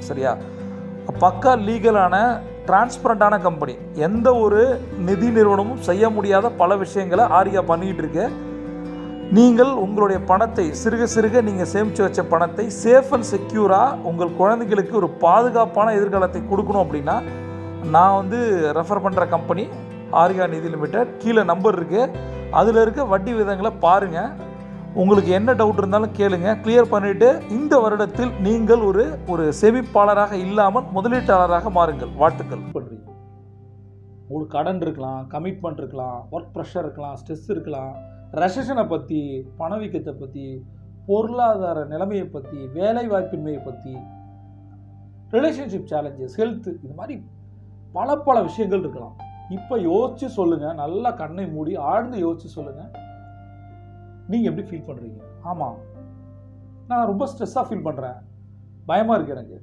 சரியா? பக்கா லீகலான டிரான்ஸ்பரண்டான கம்பெனி. எந்த ஒரு நிதி நிறுவனமும் செய்ய முடியாத பல விஷயங்களை ஆரியா பண்ணிக்கிட்டு இருக்கு. நீங்கள் உங்களுடைய பணத்தை சிறுக சிறுக நீங்கள் சேமித்து வச்ச பணத்தை சேஃப் அண்ட் செக்யூராக உங்கள் குழந்தைகளுக்கு ஒரு பாதுகாப்பான எதிர்காலத்தை கொடுக்கணும் அப்படின்னா நான் ரெஃபர் பண்ணுற கம்பெனி ஆரியா நிதி லிமிடெட். கீழே நம்பர் இருக்குது, அதில் இருக்க வட்டி விதங்களை பாருங்கள். உங்களுக்கு என்ன டவுட் இருந்தாலும் கேளுங்க, கிளியர் பண்ணிவிட்டு இந்த வருடத்தில் நீங்கள் ஒரு சேமிப்பாளராக இல்லாமல் முதலீட்டாளராக மாறுங்கள். வாழ்த்துக்கள். பண்ணுறீங்க, உங்களுக்கு கடன் இருக்கலாம், கமிட்மெண்ட் இருக்கலாம், ஒர்க் ப்ரெஷர் இருக்கலாம், ஸ்ட்ரெஸ் இருக்கலாம், ரெசஷனை பற்றி, பணவீக்கத்தை பற்றி, பொருளாதார நிலைமையை பற்றி, வேலை வாய்ப்பின்மையை பற்றி, ரிலேஷன்ஷிப் சேலஞ்சஸ், ஹெல்த்து, இது மாதிரி பல விஷயங்கள் இருக்கலாம். இப்போ யோசிச்சு சொல்லுங்கள், நல்லா கண்ணை மூடி ஆழ்ந்து யோசிச்சு சொல்லுங்கள், நீங்கள் எப்படி ஃபீல் பண்ணுறீங்க? ஆமாம், நான் ரொம்ப ஸ்ட்ரெஸ்ஸாக ஃபீல் பண்ணுறேன், பயமாக இருக்குது எனக்கு.